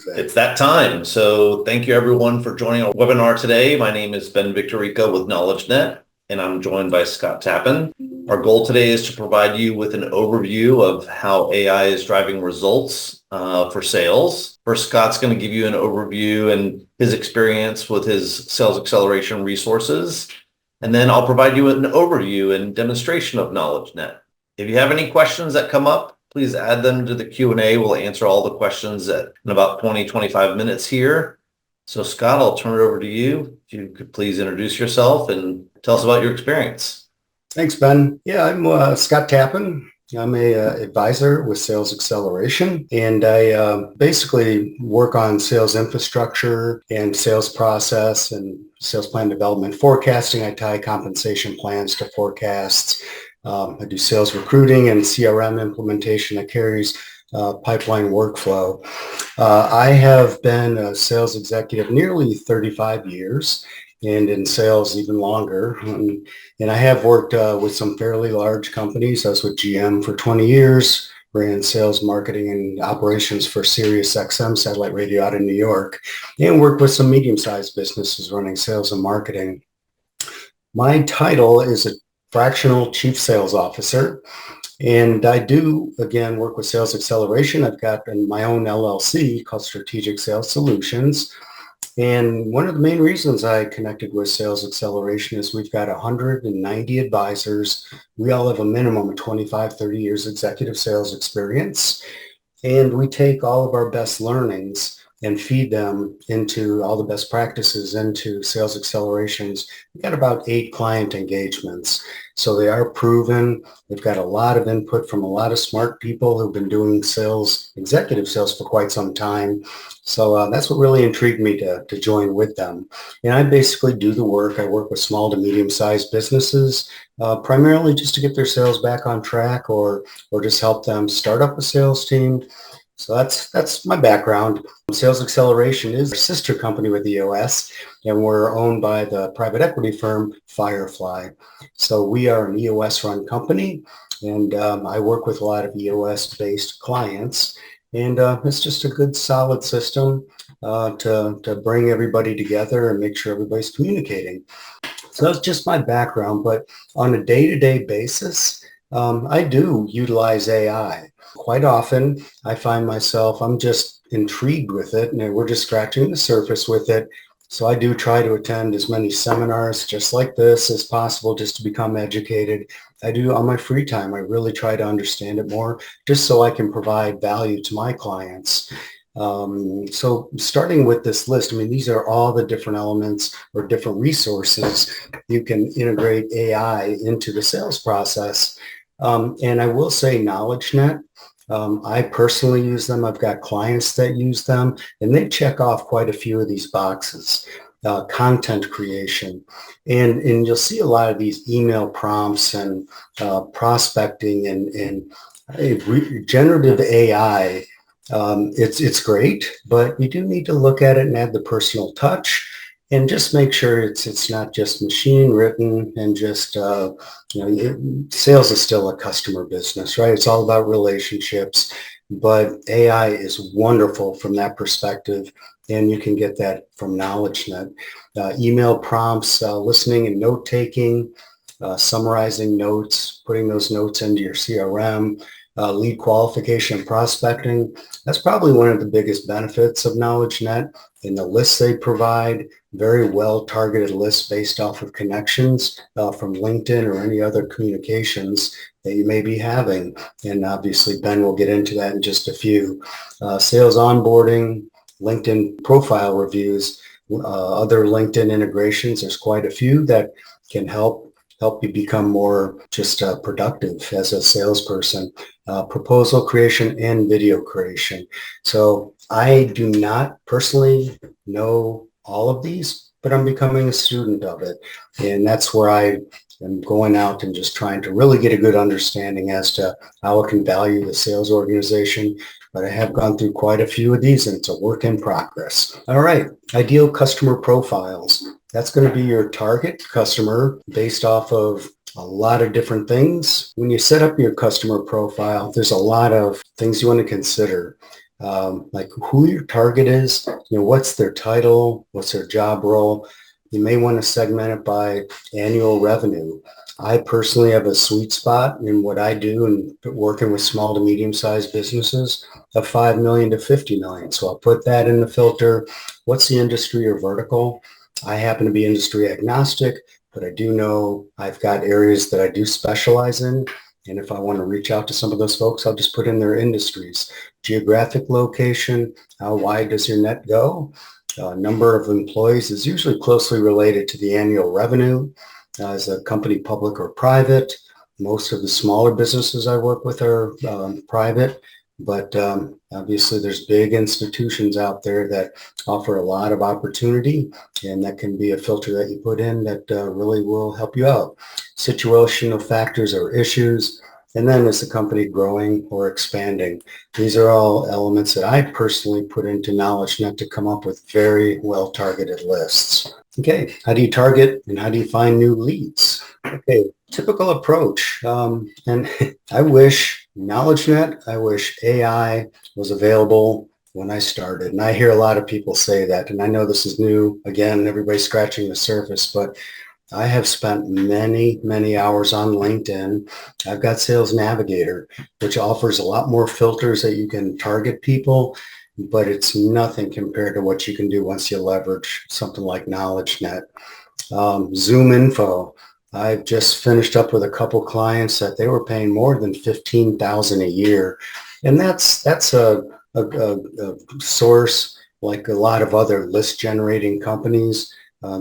It's that time. So thank you everyone for joining our webinar today. My name is Ben Victorica with KnowledgeNet, and I'm joined by Scott Tappan. Our goal today is to provide you with an overview of how AI is driving results for sales. First, Scott's going to give you an overview and his experience with his Sales Xceleration resources. And then I'll provide you with an overview and demonstration of KnowledgeNet. If you have any questions that come up, please add them to the Q&A. We'll answer all the questions in about 20-25 minutes here. So Scott, I'll turn it over to you. If you could please introduce yourself and tell us about your experience. Thanks, Ben. Yeah, I'm Scott Tappan. I'm a advisor with Sales Xceleration, and I basically work on sales infrastructure and sales process and sales plan development, forecasting. I tie compensation plans to forecasts. I do sales recruiting and CRM implementation that carries pipeline workflow. I have been a sales executive nearly 35 years and in sales even longer. And I have worked with some fairly large companies. I was with GM for 20 years, ran sales, marketing, and operations for Sirius XM satellite radio out in New York, and worked with some medium-sized businesses running sales and marketing. My title is a fractional chief sales officer, and I do, again, work with Sales Xceleration. I've got my own LLC called Strategic Sales Solutions. And one of the main reasons I connected with Sales Xceleration is we've got 190 advisors. We all have a minimum of 25, 30 years executive sales experience. And we take all of our best learnings and feed them into all the best practices into Sales Xcelerations. We've got about 8 client engagements. So they are proven. We've got a lot of input from a lot of smart people who've been doing sales, executive sales for quite some time. So that's what really intrigued me to join with them. And I basically do the work. I work with small to medium-sized businesses, primarily just to get their sales back on track or just help them start up a sales team. So that's my background. Sales Xceleration is a sister company with EOS, and we're owned by the private equity firm Firefly. So we are an EOS-run company, and I work with a lot of EOS-based clients. And it's just a good, solid system to bring everybody together and make sure everybody's communicating. So that's just my background. But on a day-to-day basis, I do utilize AI. Quite often, I find myself, I'm just intrigued with it, and we're just scratching the surface with it. So I do try to attend as many seminars just like this as possible just to become educated. I do on my free time. I really try to understand it more just so I can provide value to my clients. So starting with this list, I mean, these are all the different elements or different resources you can integrate AI into the sales process. And I will say KnowledgeNet, I personally use them. I've got clients that use them, and they check off quite a few of these boxes. Content creation. And you'll see a lot of these email prompts and prospecting and generative AI. It's great, but you do need to look at it and add the personal touch. And just make sure it's not just machine written and just, sales is still a customer business, right? It's all about relationships, but AI is wonderful from that perspective. And you can get that from KnowledgeNet. Email prompts, listening and note taking, summarizing notes, putting those notes into your CRM, lead qualification and prospecting. That's probably one of the biggest benefits of KnowledgeNet. In the lists they provide, very well targeted lists based off of connections from LinkedIn or any other communications that you may be having. And obviously, Ben will get into that in just a few. Sales onboarding, LinkedIn profile reviews, other LinkedIn integrations. There's quite a few that can help you become more just productive as a salesperson. Proposal creation and video creation. So I do not personally know all of these, but I'm becoming a student of it. And that's where I am going out and just trying to really get a good understanding as to how it can value the sales organization. But I have gone through quite a few of these, and it's a work in progress. All right, ideal customer profiles. That's going to be your target customer based off of a lot of different things. When you set up your customer profile, there's a lot of things you want to consider. like who your target is, what's their title, what's their job role. You may want to segment it by annual revenue. I personally have a sweet spot in what I do and working with small to medium-sized businesses of 5 million to 50 million. So I'll put that in the filter. What's the industry or vertical? I happen to be industry agnostic, but I do know I've got areas that I do specialize in. And if I want to reach out to some of those folks, I'll just put in their industries. Geographic location, how wide does your net go? Number of employees is usually closely related to the annual revenue. Is a company public or private? Most of the smaller businesses I work with are private, but obviously there's big institutions out there that offer a lot of opportunity, and that can be a filter that you put in that really will help you out. Situational factors or issues, and then is the company growing or expanding? These are all elements that I personally put into KnowledgeNet to come up with very well targeted lists. Okay, how do you target and how do you find new leads? Okay, typical approach. And I wish KnowledgeNet, I wish AI was available when I started. And I hear a lot of people say that, and I know this is new. Again, everybody's scratching the surface, but I have spent many, many hours on LinkedIn. I've got Sales Navigator, which offers a lot more filters that you can target people, but it's nothing compared to what you can do once you leverage something like KnowledgeNet. Zoom Info. I've just finished up with a couple clients that they were paying more than $15,000 a year. And that's a source like a lot of other list generating companies.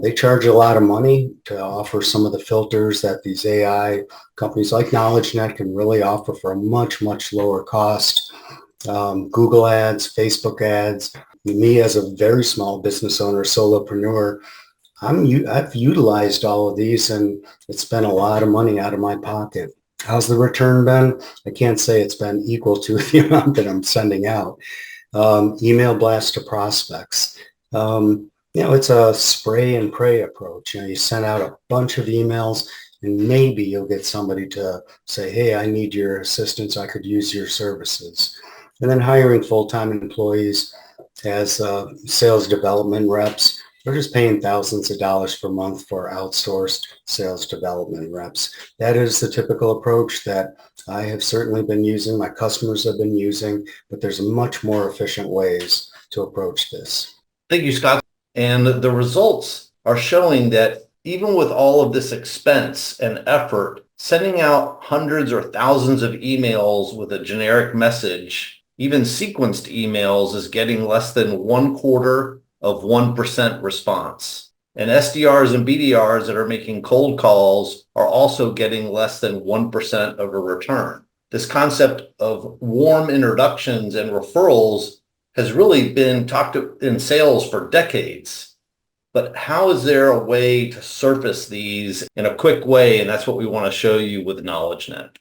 They charge a lot of money to offer some of the filters that these AI companies like KnowledgeNet can really offer for a much, much lower cost. Google ads, Facebook ads. Me as a very small business owner, solopreneur, I've utilized all of these and it's been a lot of money out of my pocket. How's the return been? I can't say it's been equal to the amount that I'm sending out. Email blast to prospects. It's a spray and pray approach. You send out a bunch of emails and maybe you'll get somebody to say, hey, I need your assistance. I could use your services. And then hiring full-time employees as sales development reps. They're just paying thousands of dollars per month for outsourced sales development reps. That is the typical approach that I have certainly been using, my customers have been using, but there's much more efficient ways to approach this. Thank you, Scott. And the results are showing that even with all of this expense and effort, sending out hundreds or thousands of emails with a generic message, even sequenced emails, is getting less than 0.25% response. And SDRs and BDRs that are making cold calls are also getting less than 1% of a return. This concept of warm introductions and referrals has really been talked in sales for decades. But how is there a way to surface these in a quick way? And that's what we want to show you with KnowledgeNet.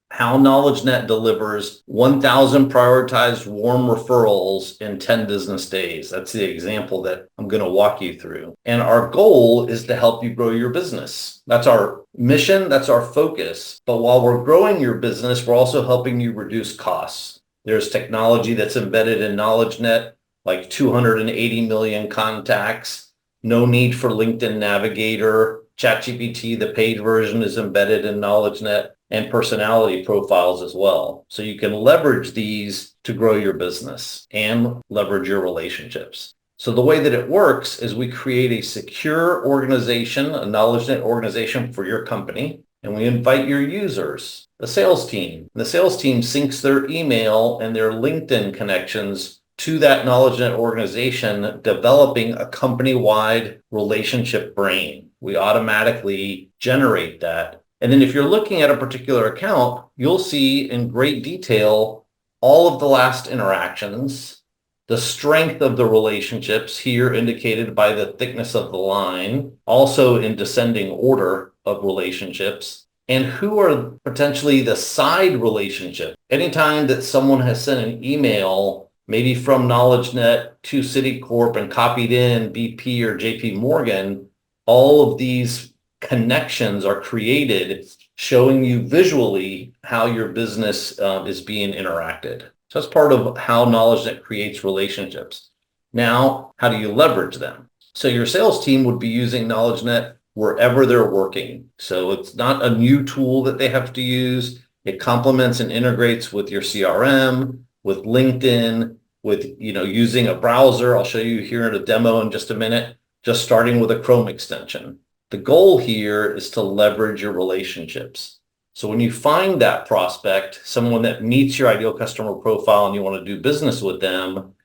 How KnowledgeNet delivers 1,000 prioritized warm referrals in 10 business days. That's the example that I'm going to walk you through. And our goal is to help you grow your business. That's our mission. That's our focus. But while we're growing your business, we're also helping you reduce costs. There's technology that's embedded in KnowledgeNet, like 280 million contacts. No need for LinkedIn Navigator. ChatGPT, the paid version, is embedded in KnowledgeNet, and personality profiles as well. So you can leverage these to grow your business and leverage your relationships. So the way that it works is we create a secure organization, a KnowledgeNet organization for your company, and we invite your users, the sales team. The sales team syncs their email and their LinkedIn connections to that KnowledgeNet organization, developing a company-wide relationship brain. We automatically generate that. And then if you're looking at a particular account, you'll see in great detail all of the last interactions, the strength of the relationships here indicated by the thickness of the line, also in descending order of relationships, and who are potentially the side relationships. Anytime that someone has sent an email, maybe from KnowledgeNet to Citicorp and copied in BP or JP Morgan, all of these connections are created, showing you visually how your business is being interacted. So that's part of how KnowledgeNet creates relationships. Now, how do you leverage them? So your sales team would be using KnowledgeNet wherever they're working. So it's not a new tool that they have to use. It complements and integrates with your CRM, with LinkedIn, with using a browser. I'll show you here in a demo in just a minute, just starting with a Chrome extension. The goal here is to leverage your relationships. So when you find that prospect, someone that meets your ideal customer profile and you want to do business with them,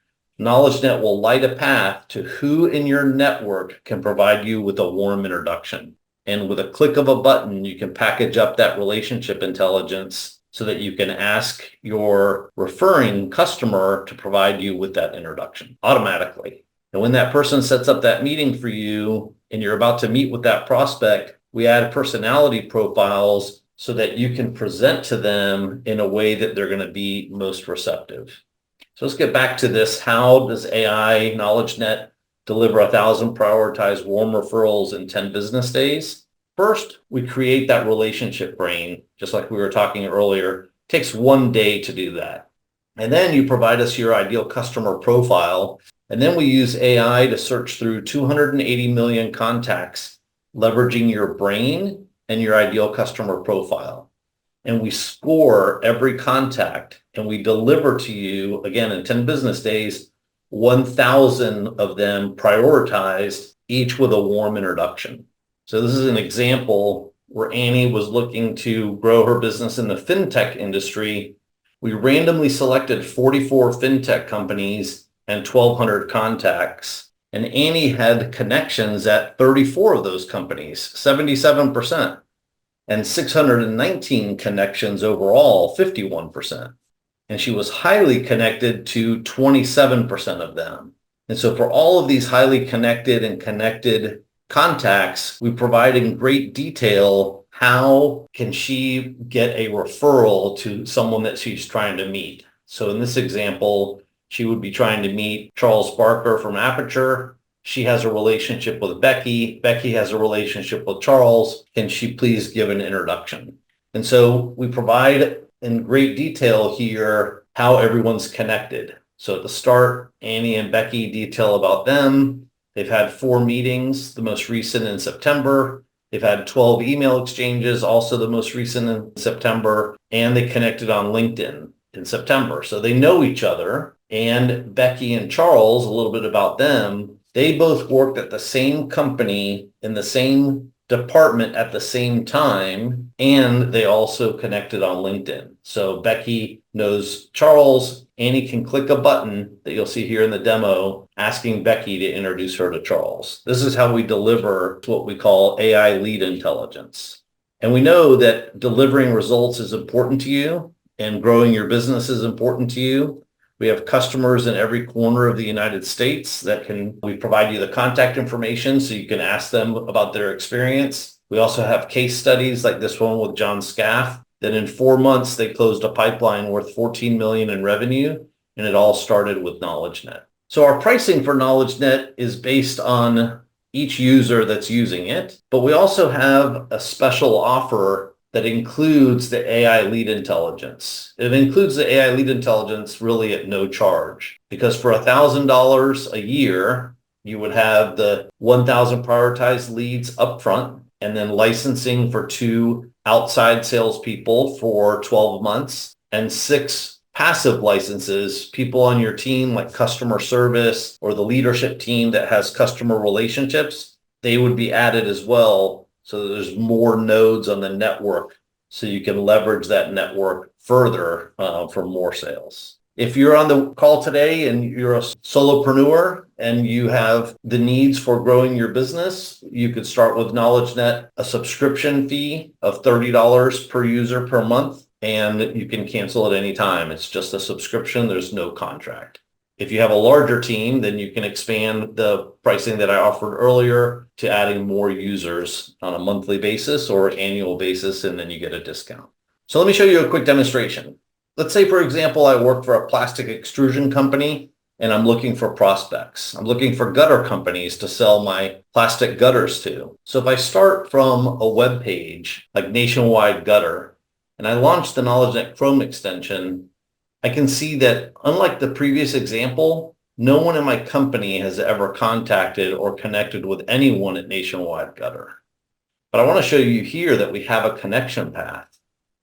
KnowledgeNet will light a path to who in your network can provide you with a warm introduction. And with a click of a button, you can package up that relationship intelligence so that you can ask your referring customer to provide you with that introduction automatically. And when that person sets up that meeting for you and you're about to meet with that prospect, we add personality profiles so that you can present to them in a way that they're going to be most receptive. So let's get back to this. How does AI KnowledgeNet deliver 1,000 prioritized warm referrals in 10 business days? First, we create that relationship brain, just like we were talking earlier. It takes 1 day to do that. And then you provide us your ideal customer profile. And then we use AI to search through 280 million contacts, leveraging your brain and your ideal customer profile. And we score every contact and we deliver to you, again, in 10 business days, 1,000 of them prioritized, each with a warm introduction. So this is an example where Annie was looking to grow her business in the fintech industry. We randomly selected 44 fintech companies and 1,200 contacts. And Annie had connections at 34 of those companies, 77%. And 619 connections overall, 51%. And she was highly connected to 27% of them. And so for all of these highly connected and connected contacts, we provide in great detail how can she get a referral to someone that she's trying to meet. So in this example, she would be trying to meet Charles Barker from Aperture. She has a relationship with Becky. Becky has a relationship with Charles. Can she please give an introduction? And so we provide in great detail here how everyone's connected. So at the start, Annie and Becky detail about them. They've had 4 meetings, the most recent in September. They've had 12 email exchanges, also the most recent in September. And they connected on LinkedIn in September. So they know each other. And Becky and Charles, a little bit about them, they both worked at the same company in the same department at the same time, and they also connected on LinkedIn. So Becky knows Charles. Annie can click a button that you'll see here in the demo, asking Becky to introduce her to Charles. This is how we deliver what we call AI lead intelligence. And we know that delivering results is important to you, and growing your business is important to you. We have customers in every corner of the United States we provide you the contact information so you can ask them about their experience. We also have case studies like this one with John Scaff, that in 4 months, they closed a pipeline worth $14 million in revenue, and it all started with KnowledgeNet. So our pricing for KnowledgeNet is based on each user that's using it, but we also have a special offer that includes the AI lead intelligence. It includes the AI lead intelligence really at no charge, because for $1,000 a year, you would have the 1,000 prioritized leads upfront, and then licensing for 2 outside salespeople for 12 months, and 6 passive licenses, people on your team like customer service or the leadership team that has customer relationships, they would be added as well. So there's more nodes on the network so you can leverage that network further for more sales. If you're on the call today and you're a solopreneur and you have the needs for growing your business, you could start with KnowledgeNet, a subscription fee of $30 per user per month, and you can cancel at any time. It's just a subscription. There's no contract. If you have a larger team, then you can expand the pricing that I offered earlier to adding more users on a monthly basis or annual basis, and then you get a discount. So let me show you a quick demonstration. Let's say, for example, I work for a plastic extrusion company and I'm looking for prospects. I'm looking for gutter companies to sell my plastic gutters to. So if I start from a web page like Nationwide Gutter and I launch the KnowledgeNet Chrome extension, I can see that unlike the previous example, no one in my company has ever contacted or connected with anyone at Nationwide Gutter. But I want to show you here that we have a connection path.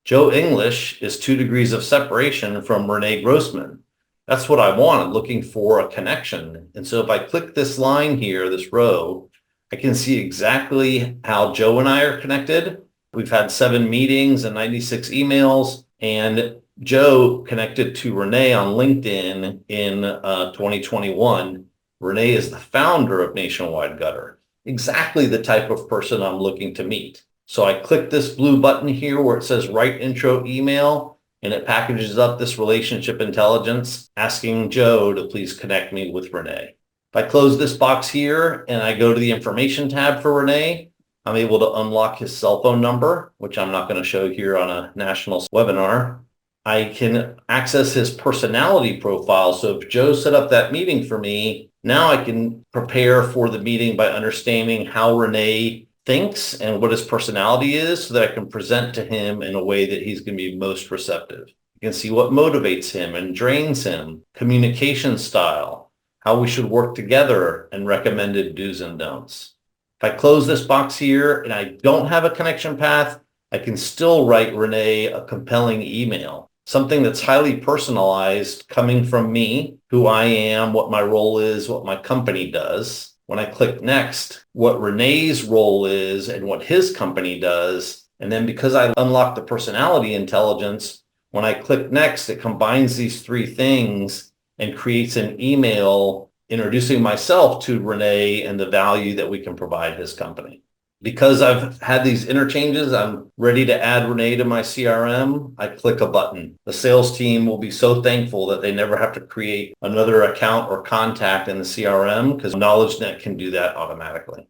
Joe English is 2 degrees of separation from Renee Grossman. That's what I wanted, looking for a connection. And so if I click this line here, this row, I can see exactly how Joe and I are connected. We've had 7 meetings and 96 emails, and Joe connected to Renee on LinkedIn in 2021. Renee is the founder of Nationwide Gutter, exactly the type of person I'm looking to meet. So I click this blue button here where it says write intro email, and it packages up this relationship intelligence asking Joe to please connect me with Renee. If I close this box here and I go to the information tab for Renee, I'm able to unlock his cell phone number, which I'm not going to show here on a national webinar. I can access his personality profile. So if Joe set up that meeting for me, now I can prepare for the meeting by understanding how Renee thinks and what his personality is so that I can present to him in a way that he's going to be most receptive. You can see what motivates him and drains him, communication style, how we should work together, and recommended do's and don'ts. If I close this box here and I don't have a connection path, I can still write Renee a compelling email, something that's highly personalized coming from me, who I am, what my role is, what my company does. When I click next, what Renee's role is and what his company does. And then because I unlock the personality intelligence, when I click next, it combines these 3 things and creates an email introducing myself to Renee and the value that we can provide his company. Because I've had these interchanges, I'm ready to add Renee to my CRM. I click a button. The sales team will be so thankful that they never have to create another account or contact in the CRM because KnowledgeNet can do that automatically.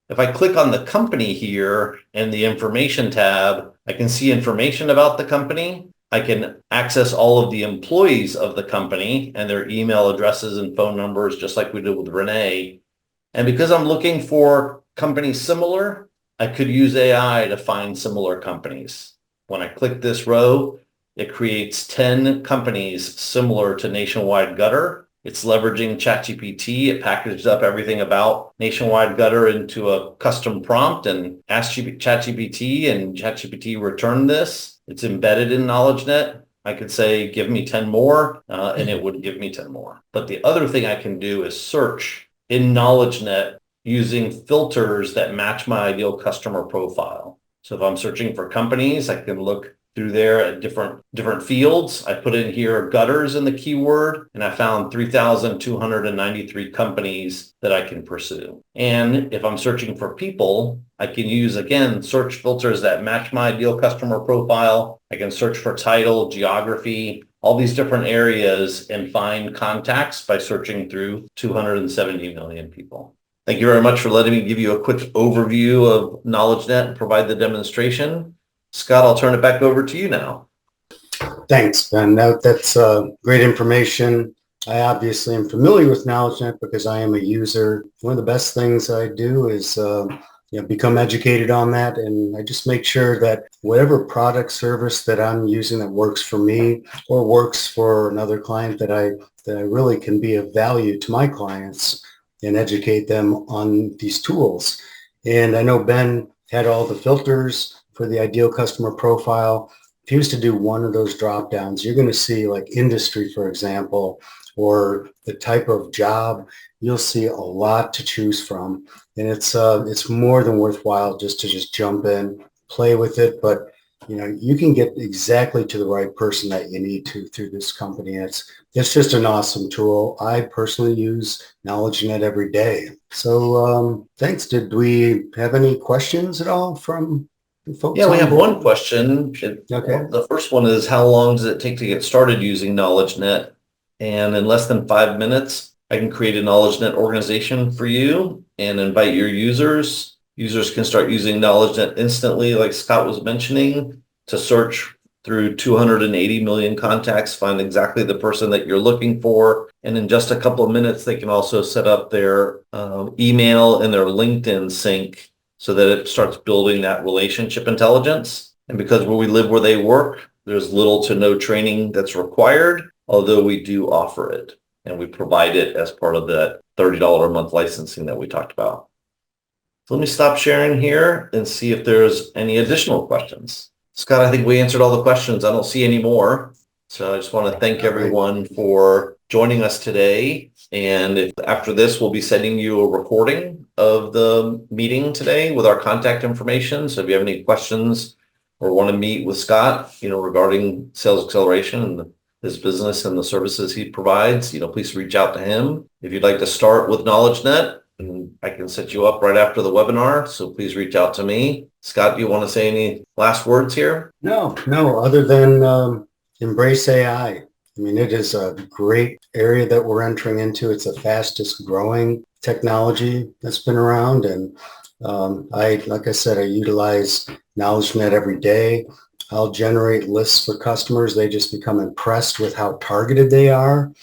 If I click on the company here and the information tab, I can see information about the company. I can access all of the employees of the company and their email addresses and phone numbers, just like we did with Renee. And because I'm looking for companies similar, I could use AI to find similar companies. When I click this row, it creates 10 companies similar to Nationwide Gutter. It's leveraging ChatGPT. It packaged up everything about Nationwide Gutter into a custom prompt and asked ChatGPT, and ChatGPT returned this. It's embedded in KnowledgeNet. I could say, give me 10 more, and it would give me 10 more. But the other thing I can do is search in KnowledgeNet using filters that match my ideal customer profile. So if I'm searching for companies, I can look through there at different fields. I put in here gutters in the keyword, and I found 3,293 companies that I can pursue. And if I'm searching for people, I can use, again, search filters that match my ideal customer profile. I can search for title, geography, all these different areas, and find contacts by searching through 270 million people. Thank you very much for letting me give you a quick overview of KnowledgeNet and provide the demonstration. Scott, I'll turn it back over to you now. Thanks, Ben. That's great information. I obviously am familiar with KnowledgeNet because I am a user. One of the best things I do is become educated on that, and I just make sure that whatever product service that I'm using that works for me or works for another client that I really can be of value to my clients and educate them on these tools. And I know Ben had all the filters for the ideal customer profile. If you was to do one of those drop downs, you're going to see like industry, for example, or the type of job. You'll see a lot to choose from, and it's more than worthwhile just to jump in, play with it. But you can get exactly to the right person that you need to through this company. It's just an awesome tool. I personally use KnowledgeNet every day. So thanks. Did we have any questions at all from folks? Yeah, we have one question. Okay. The first one is, how long does it take to get started using KnowledgeNet? And in less than 5 minutes, I can create a KnowledgeNet organization for you and invite your users. Users can start using KnowledgeNet instantly, like Scott was mentioning, to search through 280 million contacts, find exactly the person that you're looking for. And in just a couple of minutes, they can also set up their email and their LinkedIn sync so that it starts building that relationship intelligence. And because we live where they work, There's little to no training that's required, although we do offer it, and we provide it as part of that $30 a month licensing that we talked about. So let me stop sharing here and see if there's any additional questions. Scott, I think we answered all the questions. I don't see any more. So I just want to thank everyone for joining us today. And after this, we'll be sending you a recording of the meeting today with our contact information. So if you have any questions or want to meet with Scott, regarding Sales Xceleration and his business and the services he provides, please reach out to him. If you'd like to start with KnowledgeNet, and I can set you up right after the webinar. So please reach out to me. Scott, do you want to say any last words here? No, other than embrace AI. I mean, it is a great area that we're entering into. It's the fastest growing technology that's been around. And like I said, I utilize KnowledgeNet every day. I'll generate lists for customers. They just become impressed with how targeted they are.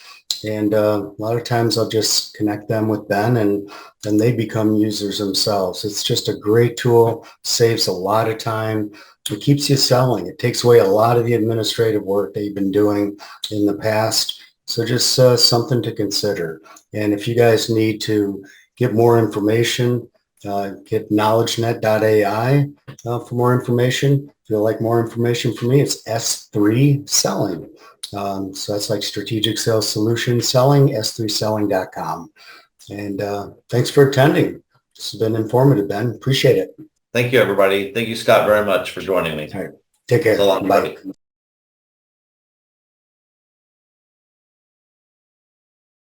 And a lot of times I'll just connect them with Ben and then they become users themselves. It's just a great tool, saves a lot of time. It keeps you selling. It takes away a lot of the administrative work that you've been doing in the past. So just something to consider. And if you guys need to get more information, get knowledgenet.ai for more information. If you'd like more information from me, it's S3 Selling. So that's like Strategic Sales Solution Selling, s3selling.com. And thanks for attending. This has been informative, Ben. Appreciate it. Thank you, everybody. Thank you, Scott, very much for joining me. All right. Take care. So long, Bye. buddy.